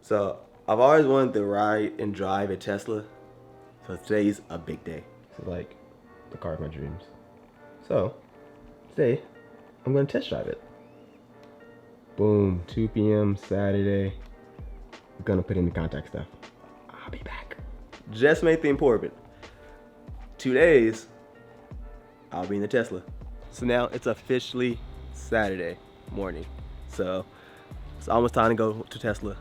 So I've always wanted to ride and drive a Tesla. So today's a big day. This is like the car of my dreams. So today I'm gonna test drive it. Boom, 2 p.m. Saturday. I'm gonna put in the contact stuff. I'll be back. Just made the important. 2 days, I'll be in the Tesla. So now it's officially Saturday morning. So it's almost time to go to Tesla.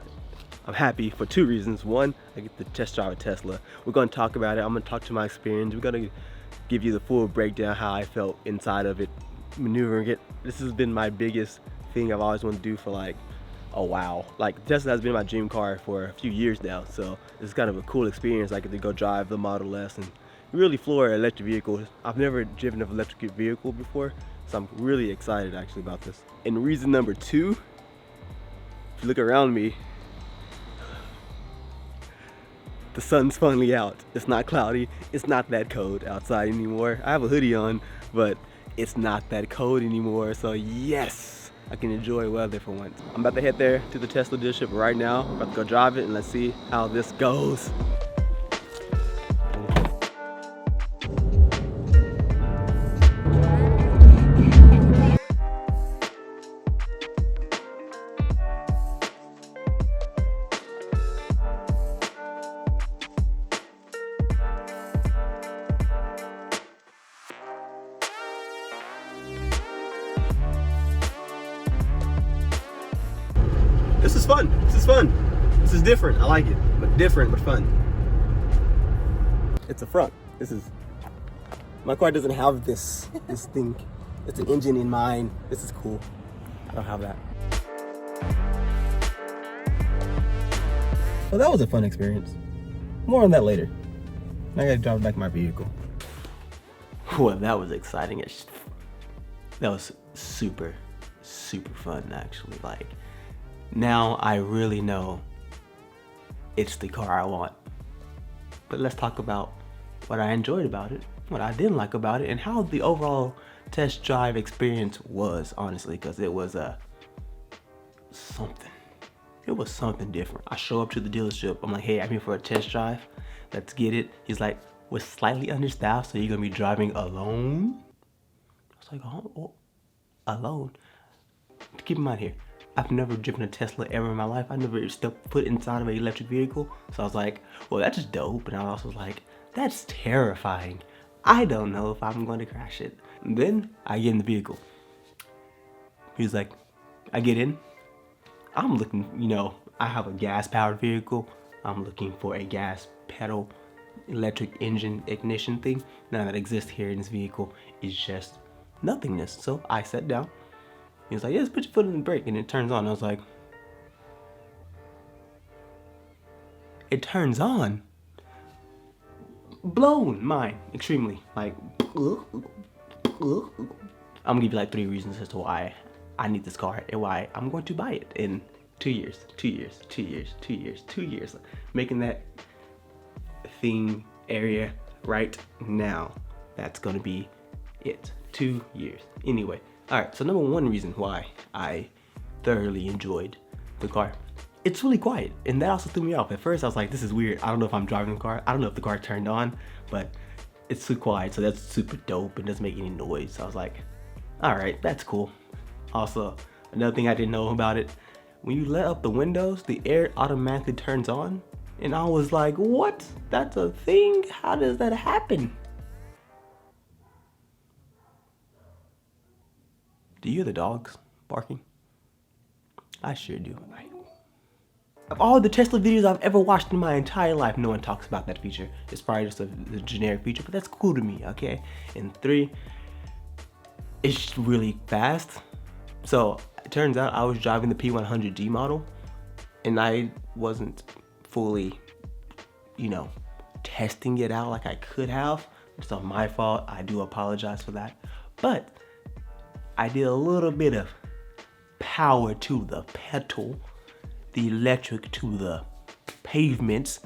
I'm happy for 2 reasons. One, I get to test drive a Tesla. We're gonna talk about it. I'm gonna talk to my experience. We're gonna give you the full breakdown, how I felt inside of it, maneuvering it. This has been my biggest thing I've always wanted to do for like a while. Like Tesla has been my dream car for a few years now. So it's kind of a cool experience. I get to go drive the Model S and really floor electric vehicles. I've never driven an electric vehicle before. So I'm really excited actually about this. And reason number 2, if you look around me, the sun's finally out. It's not cloudy. It's not that cold outside anymore. I have a hoodie on, but it's not that cold anymore. So yes, I can enjoy weather for once. I'm about to head there to the Tesla dealership right now. I'm about to go drive it and let's see how this goes. This is fun. This is fun. This is different. I like it, but different, but fun. It's a front. This is, my car doesn't have this thing. It's an engine in mine. This is cool. I don't have that. Well, that was a fun experience. More on that later. I gotta drive back my vehicle. Well, that was exciting. That was super, super fun actually. Like, now I really know it's the car I want. But let's talk about what I enjoyed about it, what I didn't like about it, and how the overall test drive experience was, honestly, because it was something. It was something different. I show up to the dealership. I'm like, hey, I'm here for a test drive. Let's get it. He's like, we're slightly understaffed, so you're gonna be driving alone? I was like, oh, alone? Keep in mind here, I've never driven a Tesla ever in my life. I never stepped foot inside of an electric vehicle. So I was like, well, that's just dope. And I was also like, that's terrifying. I don't know if I'm going to crash it. And then I get in the vehicle. He's like, I get in. I'm looking, you know, I have a gas powered vehicle. I'm looking for a gas pedal electric engine ignition thing. None that exists here in this vehicle. It's just nothingness. So I sat down. He was like, yes, put your foot in the brake, and it turns on. I was like, it turns on? Blown mind, extremely. Like, I'm gonna give you like 3 reasons as to why I need this car and why I'm going to buy it in 2 years, 2 years, 2 years, 2 years, 2 years. Making that thing area right now. That's gonna be it. 2 years. Anyway. Alright, so number 1 reason why I thoroughly enjoyed the car. It's really quiet, and that also threw me off. At first I was like, this is weird. I don't know if I'm driving the car. I don't know if the car turned on, but it's so quiet, so that's super dope and doesn't make any noise. So I was like, alright, that's cool. Also, another thing I didn't know about it, when you let up the windows, the air automatically turns on. And I was like, what? That's a thing? How does that happen? Do you hear the dogs barking? I sure do. Of all the Tesla videos I've ever watched in my entire life, no one talks about that feature. It's probably just a generic feature, but that's cool to me, okay? And 3, it's really fast. So it turns out I was driving the P100D model, and I wasn't fully, you know, testing it out like I could have. It's not my fault. I do apologize for that. But I did a little bit of power to the pedal, the electric to the pavements.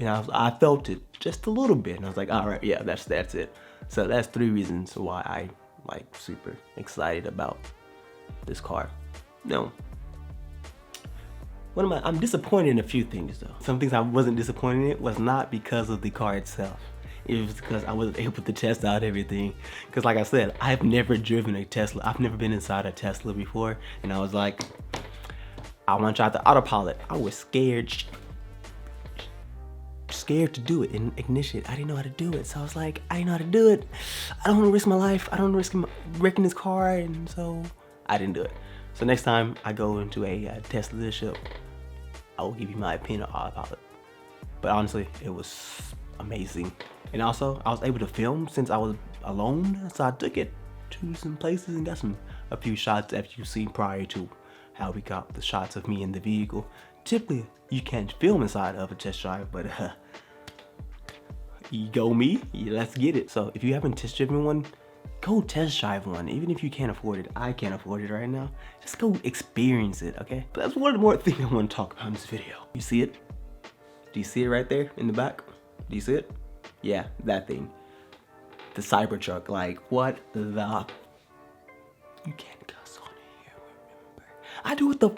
I felt it just a little bit, and I was like, all right, yeah, that's it. So that's 3 reasons why I like super excited about this car. Now, I'm disappointed in a few things though. Some things I wasn't disappointed in was not because of the car itself. It was because I wasn't able to test out everything. Because like I said, I've never driven a Tesla. I've never been inside a Tesla before. And I was like, I want to try the autopilot. I was scared to do it in ignition. I didn't know how to do it. So I was like, I didn't know how to do it. I don't want to risk my life. I don't want to risk wrecking this car. And so I didn't do it. So next time I go into a Tesla dealership, I will give you my opinion on autopilot. But honestly, it was amazing. And also, I was able to film since I was alone. So I took it to some places and got a few shots that you've seen prior to how we got the shots of me in the vehicle. Typically, you can't film inside of a test drive, but you go me, let's get it. So if you haven't test driven one, go test drive one. Even if you can't afford it, I can't afford it right now. Just go experience it, okay? But that's one more thing I want to talk about in this video. You see it? Do you see it right there in the back? Do you see it? Yeah, that thing. The CyberTruck, like what the? You can't cuss on here, remember? I do it the.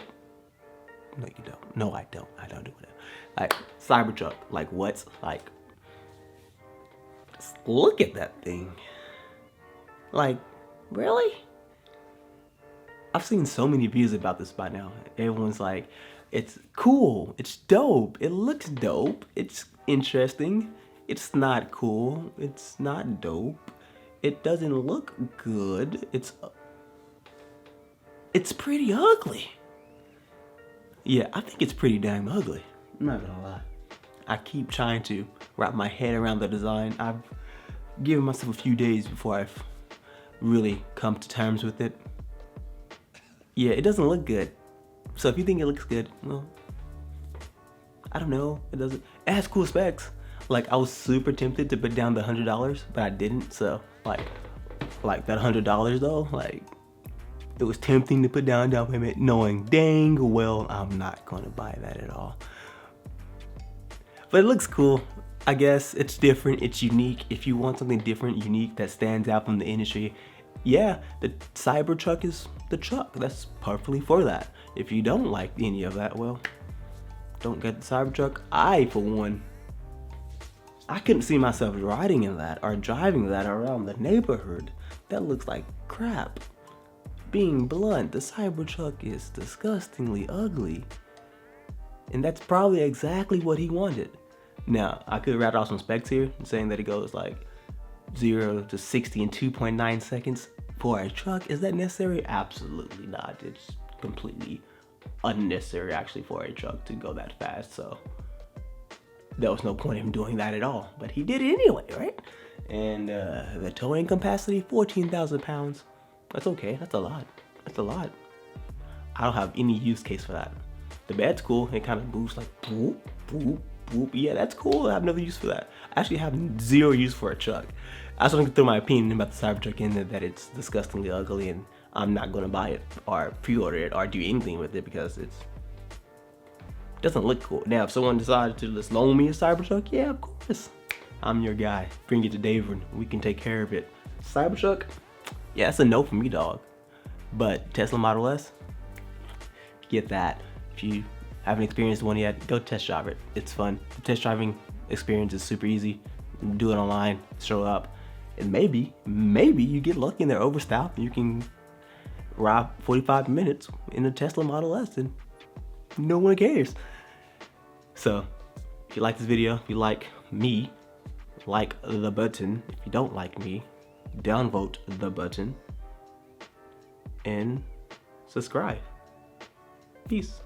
No, you don't. No, I don't. I don't do it. Like CyberTruck, like what's like? Look at that thing. Like, really? I've seen so many views about this by now. Everyone's like, it's cool, it's dope, it looks dope, it's interesting. It's not cool, it's not dope, it doesn't look good, it's pretty ugly. Yeah, I think it's pretty damn ugly. I'm not gonna lie. I keep trying to wrap my head around the design. I've given myself a few days before I've really come to terms with it. Yeah, it doesn't look good. So if you think it looks good, well, I don't know. It doesn't. It has cool specs. Like I was super tempted to put down the $100, but I didn't. So like that $100 though, like it was tempting to put down payment, knowing dang well I'm not gonna buy that at all. But it looks cool. I guess it's different, it's unique. If you want something different, unique, that stands out from the industry, yeah, the CyberTruck is the truck. That's perfectly for that. If you don't like any of that, well, don't get the CyberTruck. I, for one, I couldn't see myself riding in that or driving that around the neighborhood. That looks like crap. Being blunt, the CyberTruck is disgustingly ugly. And that's probably exactly what he wanted. Now, I could rattle off some specs here, saying that it goes like 0 to 60 in 2.9 seconds for a truck. Is that necessary? Absolutely not. It's completely unnecessary actually for a truck to go that fast. So there was no point in him doing that at all. But he did it anyway, right? And the towing capacity, 14,000 pounds. That's okay. That's a lot. That's a lot. I don't have any use case for that. The bed's cool. It kind of boosts like boop, boop, boop. Yeah, that's cool. I have no use for that. I actually have zero use for a truck. I just want to throw my opinion about the CyberTruck in there, that it's disgustingly ugly and I'm not going to buy it or pre-order it or do anything with it because it doesn't look cool. Now, if someone decided to just loan me a CyberTruck, yeah, of course. I'm your guy. Bring it to David. We can take care of it. CyberTruck? Yeah, that's a no for me, dog. But Tesla Model S? Get that. If you haven't experienced one yet, go test drive it. It's fun. The test driving experience is super easy. Do it online, show up, and maybe you get lucky and they're overstaffed and you can ride 45 minutes in a Tesla Model S and no one cares. So, if you like this video, if you like me, like the button. If you don't like me, downvote the button and subscribe. Peace.